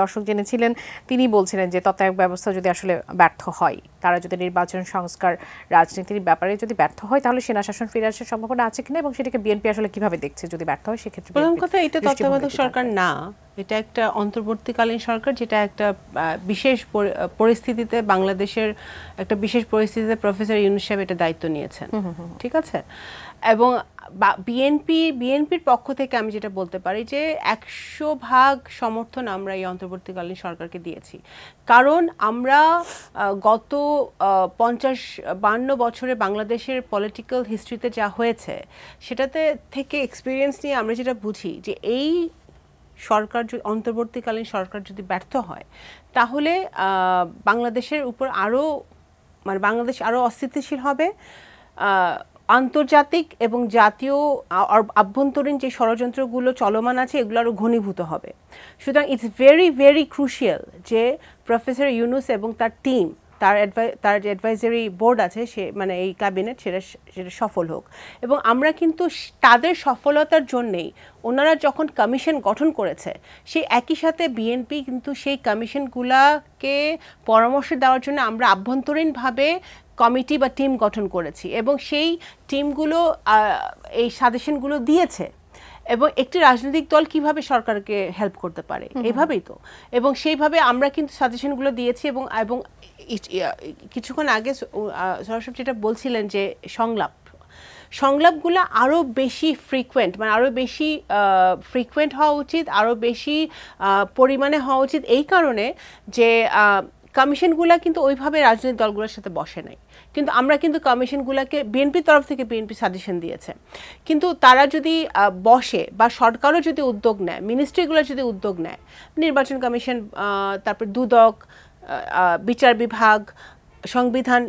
Speaker 1: দর্শক জেনেছিলেন, তিনি বলছিলেন যে তত্ত্বাবধায়ক ব্যবস্থা যদি আসলে ব্যর্থ হয়, তারা যদি নির্বাচন, সংস্কার, রাজনীতির ব্যাপারে যদি ব্যর্থ হয় তাহলে সেনা শাসন ফিরে আসার সম্ভাবনা আছে কিনা, এবং সেটাকে বিএনপি আসলে কিভাবে দেখছে যদি ব্যর্থ হয় সেক্ষেত্রে?
Speaker 2: প্রথম কথা, এটা তত্ত্বাবধায়ক সরকার না, এটা একটা অন্তর্বর্তীকালীন সরকার, যেটা একটা বিশেষ পরিস্থিতিতে, বাংলাদেশের একটা বিশেষ পরিস্থিতিতে প্রফেসর ইউনূস সাহেব এটা দায়িত্ব নিয়েছেন, ঠিক আছে। এবং বিএনপির পক্ষ থেকে আমি যেটা বলতে পারি যে 100% সমর্থন আমরা এই অন্তর্বর্তীকালীন সরকারকে দিয়েছি, কারণ আমরা গত 50-52 বছরে বাংলাদেশের পলিটিক্যাল হিস্ট্রিতে যা হয়েছে সেটাতে থেকে এক্সপিরিয়েন্স নিয়ে আমরা যেটা বুঝি যে এই সরকার, অন্তর্বর্তীকালীন সরকার যদি ব্যর্থ হয় তাহলে বাংলাদেশের উপর বাংলাদেশ আরও অস্থিতিশীল হবে, আন্তর্জাতিক এবং জাতীয় আভ্যন্তরীণ যে ষড়যন্ত্রগুলো চলমান আছে এগুলো আরও ঘনীভূত হবে। সুতরাং ইটস ভেরি ভেরি ক্রুশিয়াল যে প্রফেসর ইউনূস এবং তার টিম, তার যে অ্যাডভাইজারি বোর্ড আছে, সে মানে এই ক্যাবিনেট, সেটা সফল হোক। এবং আমরা কিন্তু তাদের সফলতার জন্যেই, ওনারা যখন কমিশন গঠন করেছে সেই একই সাথে বিএনপি কিন্তু সেই কমিশনগুলাকে পরামর্শ দেওয়ার জন্য আমরা আভ্যন্তরীণভাবে কমিটি বা টিম গঠন করেছি, এবং সেই টিমগুলো এই সাজেশনগুলো দিয়েছে। এবং একটি রাজনৈতিক দল কিভাবে সরকারকে হেল্প করতে পারে, এইভাবেই তো। এবং সেইভাবে আমরা কিন্তু সাজেশনগুলো দিয়েছি। এবং কিছুক্ষণ আগে সরাসরি যেটা বলছিলেন যে সংলাপগুলো আরও বেশি ফ্রিকুয়েন্ট, মানে আরও বেশি ফ্রিকুয়েন্ট হওয়া উচিত, আরও বেশি পরিমাণে হওয়া উচিত, এই কারণে যে কমিশনগুলো কিন্তু ওইভাবে রাজনৈতিক দলগুলোর সাথে বসে নাই, কিন্তু আমরা কিন্তু কমিশনগুলোকে বিএনপির তরফ থেকে বিএনপি সাজেশন দিয়েছে, কিন্তু তারা যদি বসে বা সরকারও যদি উদ্যোগ নেয়, মিনিস্ট্রিগুলো যদি উদ্যোগ নেয়, নির্বাচন কমিশন, তারপর দুদক, বিচার বিভাগ, সংবিধান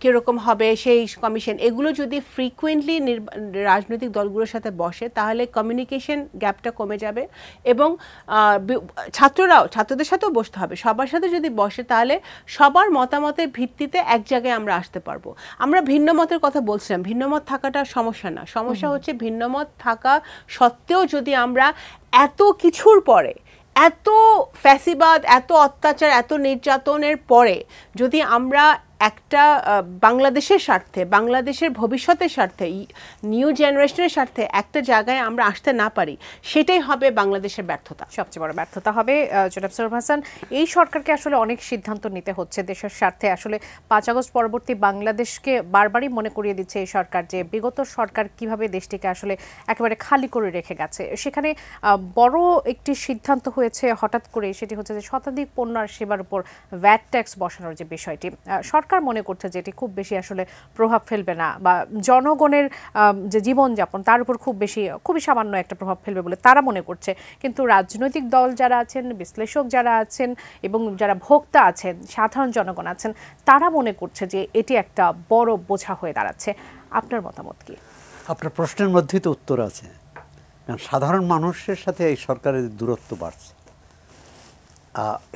Speaker 2: কীরকম হবে সেই কমিশন, এগুলো যদি ফ্রিকুয়েন্টলি রাজনৈতিক দলগুলোর সাথে বসে তাহলে কমিউনিকেশন গ্যাপটা কমে যাবে। এবং ছাত্রদের সাথেও বসতে হবে, সবার সাথে যদি বসে তাহলে সবার মতামতের ভিত্তিতে এক জায়গায় আমরা আসতে পারবো। আমরা ভিন্ন মতের কথা বলছিলাম, ভিন্ন মত থাকাটা সমস্যা না, সমস্যা হচ্ছে ভিন্ন মত থাকা সত্ত্বেও যদি আমরা এত কিছুর পরে, এত ফ্যাসিবাদ, এত অত্যাচার, এত নির্যাতনের পরে যদি আমরা একটা বাংলাদেশের স্বার্থে, বাংলাদেশের ভবিষ্যতের স্বার্থে, নিউ জেনারেশনের স্বার্থে একটা জায়গায় আমরা আসতে না পারি, সেটাই হবে বাংলাদেশের ব্যর্থতা,
Speaker 1: সবচেয়ে বড় ব্যর্থতা হবে। জনাব সরওয়ার হাসান, এই সরকারকে আসলে অনেক সিদ্ধান্ত নিতে হচ্ছে দেশের স্বার্থে। আসলে 5 আগস্ট পরবর্তী বাংলাদেশকে বারবারই মনে করিয়ে দিচ্ছে এই সরকার যে বিগত সরকার কিভাবে দেশটিকে আসলে একেবারে খালি করে রেখে গেছে। সেখানে বড় একটি সিদ্ধান্ত হয়েছে হঠাৎ করে, সেটি হচ্ছে যে শতাধিক পণ্য আর সেবার উপর ভ্যাট ট্যাক্স বসানোর যে বিষয়টি, সরকার মনে করছে যে এটি খুব বেশি আসলে প্রভাব ফেলবে না, বা জনগণের যে জীবনযাপন তার উপর খুবই সামান্য একটা প্রভাব ফেলবে বলে তারা মনে করছে। কিন্তু রাজনৈতিক দল যারা আছেন, বিশ্লেষক যারা আছেন এবং যারা ভোক্তা আছেন, সাধারণ জনগণ আছেন, তারা মনে করছে যে এটি একটা বড় বোঝা হয়ে দাঁড়াচ্ছে। আপনার মতামত কি?
Speaker 3: আপনার প্রশ্নের মধ্যেই তো উত্তর আছে, কারণ সাধারণ মানুষের সাথে এই সরকারের দূরত্ব বাড়ছে।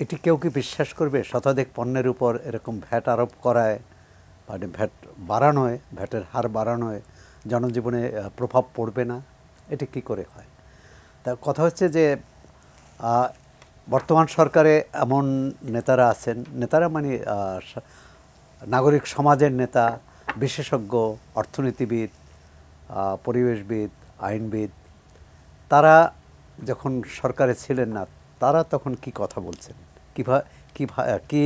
Speaker 3: এটি কেউ কি বিশ্বাস করবে? শতাধিক পণ্যের উপর এরকম ভ্যাট আরোপ করায়, মানে ভ্যাট বাড়ানোয়, ভ্যাটের হার বাড়ানোয় জনজীবনে প্রভাব পড়বে না, এটি কি করে হয়? তা কথা হচ্ছে যে বর্তমান সরকারে এমন নেতারা আছেন, নেতারা মানে নাগরিক সমাজের নেতা, বিশেষজ্ঞ, অর্থনীতিবিদ, পরিবেশবিদ, আইনবিদ, তারা যখন সরকারে ছিলেন না, তারা তখন কি কথা বলছেন, কি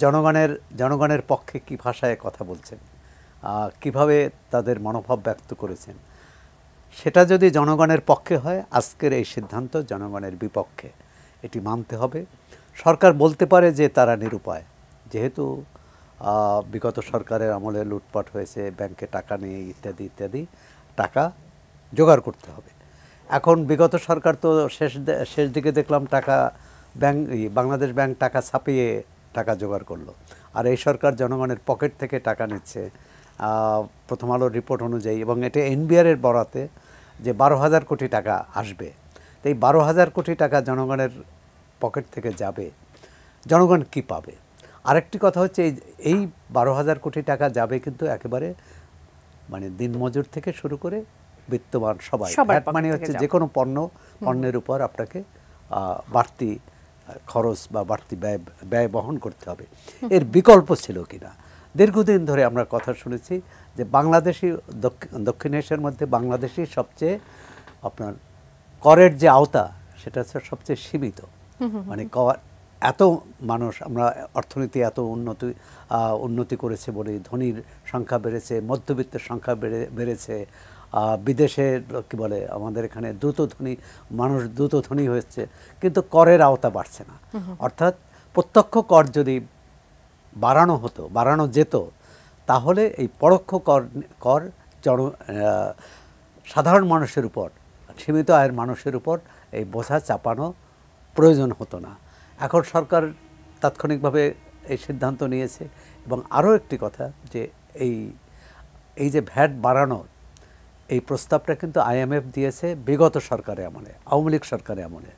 Speaker 3: জনগণের পক্ষে কি ভাষায় কথা বলছেন, কিভাবে তাদের মনোভাব ব্যক্ত করেছেন, সেটা যদি জনগণের পক্ষে হয়, আজকের এই সিদ্ধান্ত জনগণের বিপক্ষে, এটি মানতে হবে। সরকার বলতে পারে যে তারা নিরুপায়, যেহেতু বিগত সরকারের আমলে লুটপাট হয়েছে, ব্যাংকে টাকা নিয়ে ইত্যাদি ইত্যাদি, টাকা জোগাড় করতে হবে। এখন বিগত সরকার তো শেষ দিকে দেখলাম টাকা বাংলাদেশ ব্যাংক টাকা ছাপিয়ে টাকা জোগাড় করলো, আর এই সরকার জনগণের পকেট থেকে টাকা নিচ্ছে প্রথম আলোর রিপোর্ট অনুযায়ী, এবং এটা এনবিআরের বরাতে যে 12,000 কোটি টাকা আসবে। তো এই 12,000 কোটি টাকা জনগণের পকেট থেকে যাবে, জনগণ কি পাবে? আরেকটি কথা হচ্ছে এই 12,000 কোটি টাকা যাবে কিন্তু একেবারে মানে দিনমজুর থেকে শুরু করে বিত্তবান সবাই, মানে হচ্ছে যে কোনো পণ্যের উপর আপনাকে বাড়তি খরচ বা বাড়তি ব্যয় বহন করতে হবে। এর বিকল্প ছিল কিনা? দীর্ঘদিন ধরে আমরা কথা শুনেছি যে বাংলাদেশি দক্ষিণ এশিয়ার মধ্যে বাংলাদেশই সবচেয়ে আপনার করের যে আওতা সেটা হচ্ছে সবচেয়ে সীমিত। মানে কর এত মানুষ, আমরা অর্থনীতি এত উন্নতি করেছে বলে ধনীর সংখ্যা বেড়েছে, মধ্যবিত্তের সংখ্যা বেড়েছে, বিদেশে কি বলে আমাদের এখানে মানুষ দ্রুত ধনী হচ্ছে, কিন্তু করের আওতা বাড়ছে না। অর্থাৎ প্রত্যক্ষ কর যদি বাড়ানো যেত তাহলে এই পরোক্ষ কর সাধারণ মানুষের উপর, সীমিত আয়ের মানুষের উপর এই বোঝা চাপানো প্রয়োজন হতো না। এখন সরকার তাৎক্ষণিকভাবে এই সিদ্ধান্ত নিয়েছে। এবং আরও একটি কথা যে এই যে ভ্যাট বাড়ানোর এই প্রস্তাবটা কিন্তু IMF দিয়েছে বিগত সরকারে আমলে, আওয়ামী লীগ সরকারে আমলে।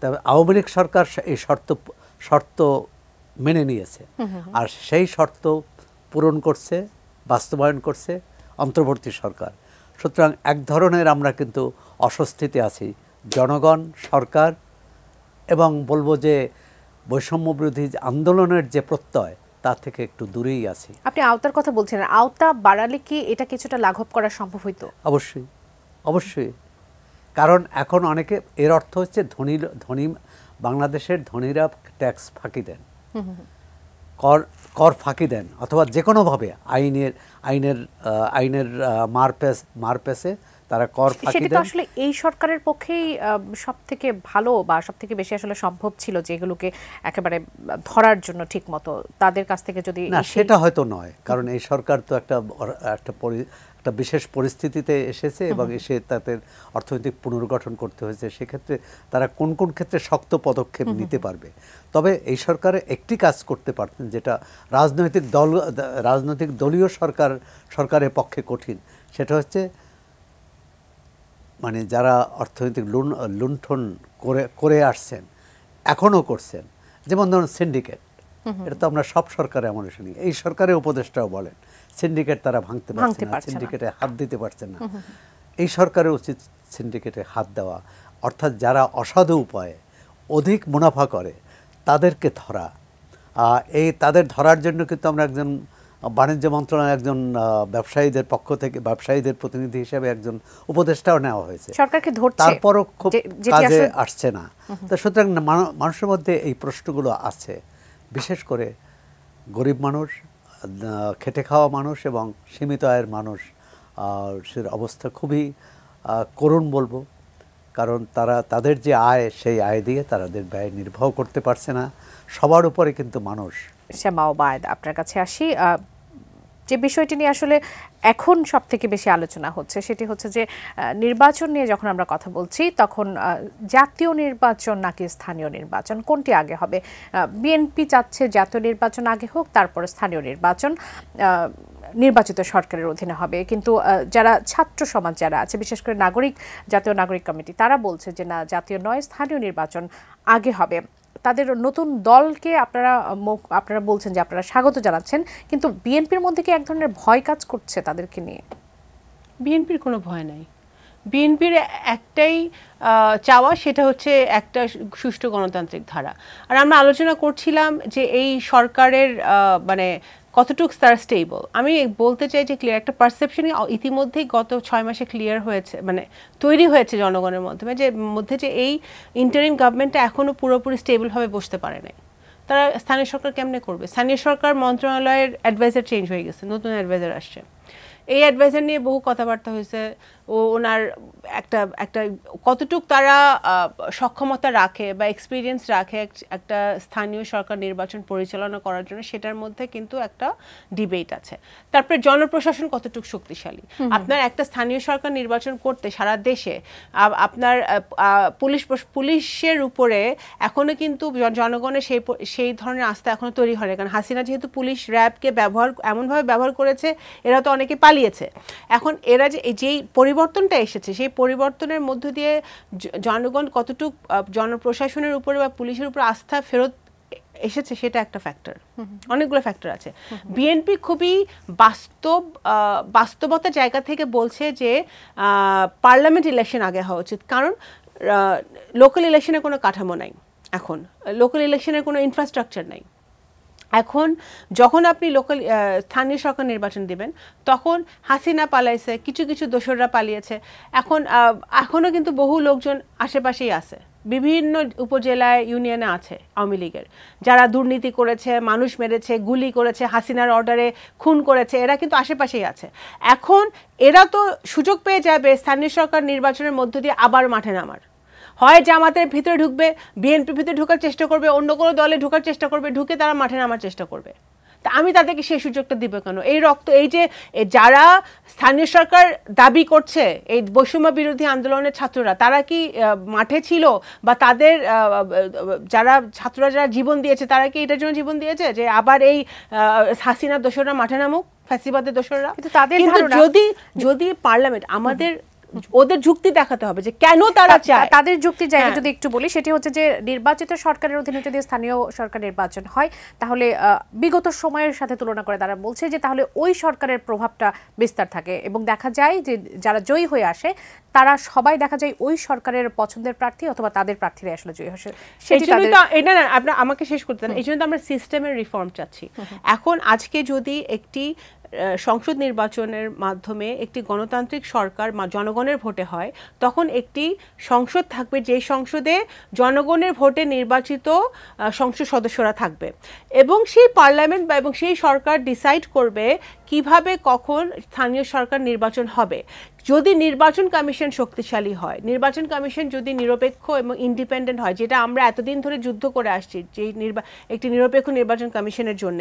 Speaker 3: তবে আওয়ামী লীগ সরকার এই শর্ত মেনে নিয়েছে, আর সেই শর্ত পূরণ করছে, বাস্তবায়ন করছে অন্তর্বর্তী সরকার। সুতরাং এক ধরনের আমরা কিন্তু অস্বস্তিতে আছি, জনগণ, সরকার এবং বলবো যে বৈষম্য বিরোধী আন্দোলনের যে প্রত্যয় তা থেকে একটু দূরেই আছি।
Speaker 1: আপনি আওতার কথা বলছেন, আওতা বাড়ালে কি এটা কিছুটা লাঘব করা সম্ভব হইতো?
Speaker 3: অবশ্যই, অবশ্যই। কারণ এখন অনেকে, এর অর্থ হচ্ছে ধনী বাংলাদেশের ধনীরা ট্যাক্স ফাঁকি দেন, কর ফাঁকি দেন, অথবা যে কোনোভাবে আইনের মারপ্যাসে তারা কর ফাঁকি দেন।
Speaker 1: সেটা তো আসলে এই সরকারের পক্ষেই সবথেকে ভালো বা সবথেকে বেশি আসলে সম্ভব ছিল, যেগুলোকে একেবারে ধরার জন্য ঠিক মতো তাদের কাছ থেকে যদি
Speaker 3: না, সেটা হয়তো নয়। কারণ এই সরকার তো একটা বিশেষ পরিস্থিতিতে এসেছে এবং এসে তাদের অর্থনৈতিক পুনর্গঠন করতে হয়েছে। সেক্ষেত্রে তারা কোন কোন ক্ষেত্রে শক্ত পদক্ষেপ নিতে পারবে। তবে এই সরকারে একটি কাজ করতে পারতেন, যেটা রাজনৈতিক দলীয় সরকারের পক্ষে কঠিন। সেটা হচ্ছে মানে যারা অর্থনৈতিক লুণ্ঠন করে আসছেন, এখনও করছেন, যেমন ধরুন সিন্ডিকেট, এটা তো আমরা সব সরকারে আমলে শুনি, এই সরকারের উপদেষ্টাও বলেন সিন্ডিকেট তারা ভাঙতে পারছে না, সিন্ডিকেটে হাত দিতে পারছে না। এই সরকারের উচিত সিন্ডিকেটে হাত দেওয়া, অর্থাৎ যারা অসাধু উপায়ে অধিক মুনাফা করে তাদেরকে ধরা। তাদের ধরার জন্য কিন্তু আমরা একজন বাণিজ্য মন্ত্রণালয়ের একজন ব্যবসায়ীদের পক্ষ থেকে, ব্যবসায়ীদের প্রতিনিধি হিসেবে একজন উপদেষ্টাও নেওয়া হয়েছে,
Speaker 1: সরকারকে ধরছে,
Speaker 3: তারপরও খুব কাজে আসছে না। তো সুতরাং মানুষের মধ্যে এই প্রশ্নগুলো আছে, বিশেষ করে গরিব মানুষ, খেটে খাওয়া মানুষ এবং সীমিত আয়ের মানুষ, সে অবস্থা খুবই করুণ বলবো। কারণ তাদের যে আয়, সেই আয় দিয়ে তাদের ব্যয় নির্বাহ করতে পারছে না। সবার উপরে কিন্তু মানুষ।
Speaker 1: শ্যামা ওবায়েদ, আপনার কাছে আসি। যে বিষয়টি নিয়ে আসলে এখন সব থেকে বেশি আলোচনা হচ্ছে সেটি হচ্ছে যে নির্বাচন নিয়ে যখন আমরা কথা বলছি তখন জাতীয় নির্বাচন নাকি স্থানীয় নির্বাচন, কোনটি আগে হবে? বিএনপি চাচ্ছে জাতীয় নির্বাচন আগে হোক, তারপরে স্থানীয় নির্বাচন নির্বাচিত সরকারের অধীনে হবে। কিন্তু যারা ছাত্র সমাজ যারা আছে, বিশেষ করে জাতীয় নাগরিক কমিটি, তারা বলছে যে না, জাতীয় নয়, স্থানীয় নির্বাচন আগে হবে। তাদের নতুন দলকে আপনারা বলছেন যে আপনারা স্বাগত জানাচ্ছেন, কিন্তু বিএনপির মধ্যে কি এক ধরনের ভয় কাজ করছে তাদেরকে নিয়ে?
Speaker 2: বিএনপির কোনো ভয় নাই। বিএনপির একটাই চাওয়া, সেটা হচ্ছে একটা সুষ্ঠু গণতান্ত্রিক ধারা। আর আমরা আলোচনা করছিলাম যে এই সরকারের মানে কতটুকু তার স্টেবল। আমি বলতে চাই যে ক্লিয়ার একটা পারসেপশনই ইতিমধ্যেই গত 6 মাসে ক্লিয়ার হয়েছে, মানে তৈরি হয়েছে জনগণের মধ্যে যে এই ইন্টারিম গভর্নমেন্টটা এখনও পুরোপুরি স্টেবলভাবে বসতে পারে নাই। তারা স্থানীয় সরকার কেমনে করবে? স্থানীয় সরকার মন্ত্রণালয়ের অ্যাডভাইজার চেঞ্জ হয়ে গেছে, নতুন অ্যাডভাইজার আসছে। এই অ্যাডভাইজার নিয়ে বহু কথাবার্তা হয়েছে। ওনার একটা কতটুক তারা সক্ষমতা রাখে বা এক্সপিরিয়েন্স রাখে একটা স্থানীয় সরকার নির্বাচন পরিচালনা করার জন্য, সেটার মধ্যে কিন্তু একটা ডিবেট আছে। তারপরে জনপ্রশাসন কতটুক শক্তিশালী। আপনার একটা স্থানীয় সরকার নির্বাচন করতে সারা দেশে আপনার পুলিশের উপরে এখনো কিন্তু জনগণের সেই ধরনের আস্থা এখনো তৈরি হয়নি। কারণ হাসিনা যেহেতু পুলিশ র্যাবকে এমনভাবে ব্যবহার করেছে, এরা তো অনেকে পালিয়েছে। এখন এরা যেই পরিবর্তনটা এসেছে, সেই পরিবর্তনের মধ্য দিয়ে জনগণ কতটুকু জনপ্রশাসনের উপরে বা পুলিশের উপর আস্থা ফেরত এসেছে, সেটা একটা ফ্যাক্টর। অনেকগুলো ফ্যাক্টর আছে। বিএনপি খুবই বাস্তবতার জায়গা থেকে বলছে যে পার্লামেন্ট ইলেকশন আগে হওয়া উচিত। কারণ লোকাল ইলেকশনের কোনো কাঠামো নাই, এখন লোকাল ইলেকশনের কোনো ইনফ্রাস্ট্রাকচার নাই। এখন যখন আপনি স্থানীয় সরকার নির্বাচন দিবেন তখন হাসিনা পালাইছে, কিছু কিছু দোসররা পালিয়েছে, এখনো কিন্তু বহু লোকজন আশেপাশেই আছে, বিভিন্ন উপজেলায় ইউনিয়নে আছে আওয়ামী লীগের, যারা দুর্নীতি করেছে, মানুষ মেরেছে, গুলি করেছে, হাসিনার অর্ডারে খুন করেছে, এরা কিন্তু আশেপাশেই আছে। এখন এরা তো সুযোগ পেয়ে যাবে স্থানীয় সরকার নির্বাচনের মধ্য দিয়ে আবার মাঠে নামার, হয় জামাতের ভিতরে ঢুকবে, বিএনপির ভিতরে ঢোকার চেষ্টা করবে, অন্য কোনো দলে ঢোকার চেষ্টা করবে, ঢুকে তারা মাঠে নামার চেষ্টা করবে। তা আমি তাদেরকে সেই সুযোগটা দিব কেন? এই যে যারা স্থানীয় সরকার দাবি করছে, এই বৈষম্য বিরোধী আন্দোলনের ছাত্ররা, তারা কি মাঠে ছিল? বা তাদের ছাত্ররা যারা জীবন দিয়েছে, তারা কি এটার জন্য জীবন দিয়েছে যে আবার এই হাসিনার দোসররা মাঠে নামুক, ফ্যাসিবাদের দোসররা? কিন্তু যদি পার্লামেন্ট ওদের যুক্তি দেখাতে হবে যে কেন তারা চায়।
Speaker 1: তাদের যুক্তির জায়গা যদি একটু বলি, সেটি হচ্ছে যে নির্বাচিত সরকারের অধীনে যদি স্থানীয় সরকার নির্বাচন হয়, তাহলে বিগত সময়ের সাথে তুলনা করে তারা বলছে যে তাহলে ওই সরকারের প্রভাবটা বিস্তার থাকে, এবং দেখা যায় যে যারা জয়ী হয়ে আসে তারা সবাই দেখা যায় ওই সরকারের পছন্দের প্রার্থী অথবা তাদের প্রার্থীরা আসলে জয়ী আসে।
Speaker 2: এটা না, আপনার আমাকে শেষ করতে দেন। এই জন্য তো আমরা সিস্টেমের রিফর্ম চাচ্ছি। এখন আজকে যদি একটি সংসদ নির্বাচনের মাধ্যমে একটি গণতান্ত্রিক সরকার জনগণের ভোটে হয়, তখন একটি সংসদ থাকবে, যে সংসদে জনগণের ভোটে নির্বাচিত সংসদ সদস্যরা থাকবে, এবং সেই পার্লামেন্ট এবং সেই সরকার ডিসাইড করবে কিভাবে কখন স্থানীয় সরকার নির্বাচন হবে। যদি নির্বাচন কমিশন শক্তিশালী হয়, নির্বাচন কমিশন যদি নিরপেক্ষ এবং ইন্ডিপেন্ডেন্ট হয়, যেটা আমরা এতদিন ধরে যুদ্ধ করে আসছি যে একটি নিরপেক্ষ নির্বাচন কমিশনের জন্য,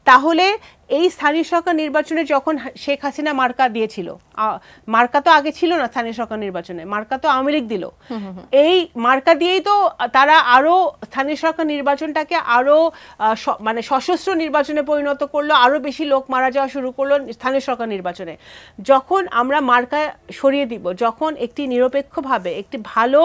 Speaker 2: তাহলে এই স্থানীয় সরকার নির্বাচনে যখন শেখ হাসিনা মার্কা দিয়েছিল, মার্কা তো আগে ছিল না স্থানীয় সরকার নির্বাচনে, মার্কা তো আওয়ামী লীগ দিল, এই মার্কা দিয়েই তো তারা আরো স্থানীয় সরকার নির্বাচনটাকে আরো মানে সশস্ত্র নির্বাচনে পরিণত করলো, আরো বেশি লোক মারা যাওয়া শুরু করলো স্থানীয় সরকার নির্বাচনে। যখন আমরা মার্কা সরিয়ে দিব, যখন একটি নিরপেক্ষভাবে একটি ভালো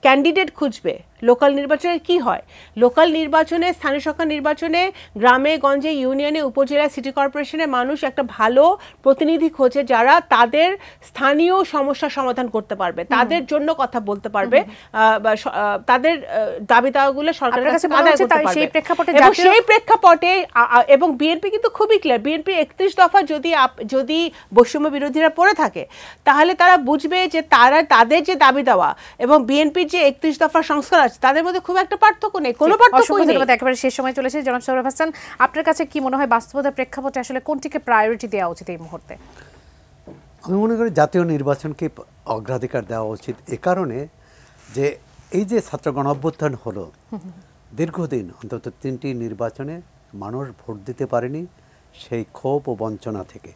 Speaker 2: ক্যান্ডিডেট খুঁজবে, লোকাল নির্বাচনে কি হয়, লোকাল নির্বাচনে, স্থানীয় সরকার নির্বাচনে গ্রামে গঞ্জে ইউনিয়নে উপজেলা সিটি কর্পোরেশনের মানুষ একটা ভালো প্রতিনিধি খোঁজে, যারা তাদের স্থানীয় সমস্যার সমাধান করতে পারবে, তাদের জন্য কথা বলতে পারবে, তাদের দাবি দাওয়াগুলো সরকারের কাছে আদায় করতে পারবে। সেই প্রেক্ষাপটে এবং বিএনপি কিন্তু খুবই ক্লিয়ার, বিএনপি 31 দফা যদি বৈষম্য বিরোধীরা পড়ে থাকে, তাহলে তারা বুঝবে যে তাদের যে দাবি দেওয়া এবং বিএনপির যে 31 দফার সংস্কার আছে, তাদের মধ্যে খুব একটা পার্থক্য নেই, কোনো পার্থক্য নেই।
Speaker 1: একেবারে শেষ সময় চলেছে। জনাব সৌরভ হাসান, আপনার কাছে কি মনে হয় বাস্তবতার প্রেক্ষাপটে আসলে কোনটিকে প্রায়োরিটি দেওয়া উচিত এই মুহূর্তে?
Speaker 3: আমি মনে করি জাতীয় নির্বাচনকে অগ্রাধিকার দেওয়া উচিত, এ কারণে যে এই যে ছাত্র গণ অভ্যুত্থান হলো, দীর্ঘদিন অন্তত 3টি নির্বাচনে মানুষ ভোট দিতে পারেনি সেই ক্ষোভ ও বঞ্চনা থেকে।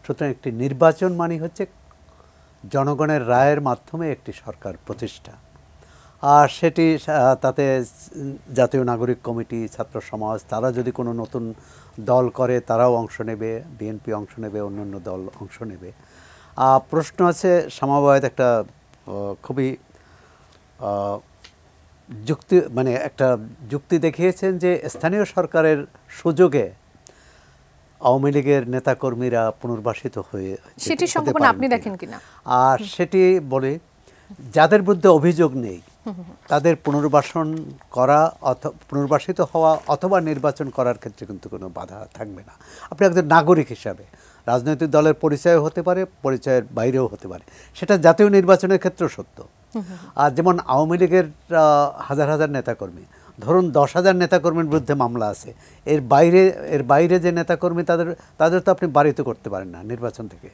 Speaker 3: সুতরাং একটি নির্বাচন মানে হচ্ছে জনগণের রায়ের মাধ্যমে একটি সরকার প্রতিষ্ঠা, আর সেটি তাতে জাতীয় নাগরিক কমিটি, ছাত্র সমাজ, তারা যদি কোনো নতুন দল করে তারাও অংশ নেবে, বিএনপি অংশ নেবে, অন্যান্য দল অংশ নেবে। প্রশ্ন আছে, সামাবায়ত একটা খুবই একটা যুক্তি দেখিয়েছেন যে স্থানীয় সরকারের সুযোগে আওয়ামী লীগের নেতাকর্মীরা পুনর্বাসিত হয়ে,
Speaker 1: সেটি সম্ভাবনা আপনি দেখেন কিনা?
Speaker 3: আর সেটি বলে যাদের বিরুদ্ধে অভিযোগ নেই তাদের পুনর্বাসিত হওয়া অথবা নির্বাচন করার ক্ষেত্রে কিন্তু কোনো বাধা থাকবে না। আপনি একজন নাগরিক হিসাবে রাজনৈতিক দলের পরিচয় হতে পারে, পরিচয়ের বাইরেও হতে পারে, সেটা জাতীয় নির্বাচনের ক্ষেত্রেও সত্য। আর যেমন আওয়ামী লীগের হাজার হাজার নেতাকর্মী, ধরুন 10,000 নেতাকর্মীর বিরুদ্ধে মামলা আছে, এর বাইরে যে নেতাকর্মী তাদের তো আপনি বাড়িতে করতে পারেন না নির্বাচন থেকে।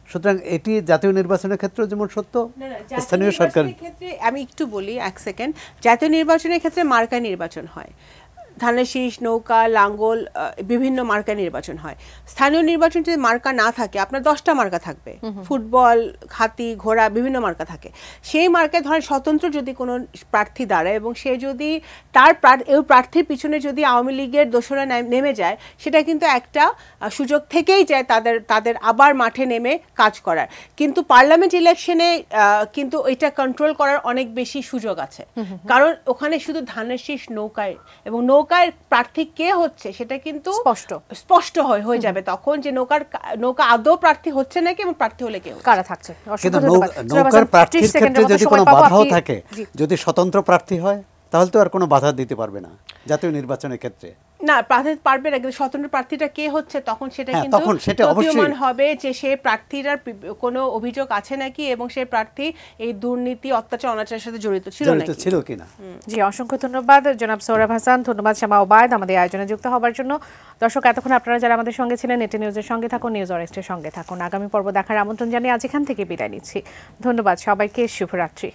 Speaker 3: সুতরাং এটি জাতীয় নির্বাচনের ক্ষেত্রে যেমন সত্য, স্থানীয় সরকারের
Speaker 2: ক্ষেত্রে আমি একটু বলি 1 সেকেন্ড। জাতীয় নির্বাচনের ক্ষেত্রে মার্কা নির্বাচন হয়, ধানের শীষ, নৌকা, লাঙ্গল, বিভিন্ন মার্কা নির্বাচন হয়। স্থানীয় নির্বাচন যদি মার্কা না থাকে, আপনার 10টা মার্কা থাকবে, ফুটবল, হাতি, ঘোড়া, বিভিন্ন মার্কা থাকে। সেই মার্কায় ধরেন স্বতন্ত্র যদি কোনো প্রার্থী দাঁড়ায় এবং সে যদি এই প্রার্থীর পিছনে যদি আওয়ামী লীগের দোসরা নেমে যায়, সেটা কিন্তু একটা সুযোগ থেকেই যায় তাদের আবার মাঠে নেমে কাজ করার। কিন্তু পার্লামেন্ট ইলেকশনে কিন্তু এটা কন্ট্রোল করার অনেক বেশি সুযোগ আছে, কারণ ওখানে শুধু ধানের শীষ, নৌকায় এবং নৌকার প্রার্থী কে হচ্ছে সেটা কিন্তু স্পষ্ট হয়ে যাবে তখন, যে নৌকা আদৌ প্রার্থী হচ্ছে নাকি এবং প্রার্থী হলে কেউ
Speaker 1: কারা থাকছে।
Speaker 3: কিন্তু নৌকার প্রার্থীর ক্ষেত্রে যদি কোনো বাধাও থাকে, যদি স্বতন্ত্র প্রার্থী হয়, তাহলে তো আর কোনো বাধা দিতে পারবে না জাতীয় নির্বাচনের ক্ষেত্রে।
Speaker 2: না প্রার্থী পারবে না, কিন্তু স্বতন্ত্র প্রার্থীটা কে হচ্ছে তখন সেটা
Speaker 3: হ্যাঁ,
Speaker 2: কিন্তু
Speaker 3: তখন সেটা অবশ্যই
Speaker 2: প্রতীয়মান হবে যে সেই প্রার্থীর কোনো অভিযোগ আছে নাকি এবং সেই প্রার্থী এই দুর্নীতি অত্যাচার অনাচারের সাথে জড়িত ছিল নাকি।
Speaker 3: ছিল কিনা।
Speaker 1: জি, অসংখ্য ধন্যবাদ জনাব সোহরাব হাসান, ধন্যবাদ শামা ওবায়দ আমাদের আয়োজনে যুক্ত হবার জন্য। দর্শক, এতক্ষণ আপনারা যারা আমাদের সঙ্গে ছিলেন এটি নিউজের সঙ্গে থাকুন, নিউজ অরেস্টের সঙ্গে থাকুন। আগামী পর্ব দেখার আমন্ত্রণ জানিয়ে আজ এখান থেকে বিদায় নিচ্ছি। ধন্যবাদ সবাইকে, শুভরাত্রি।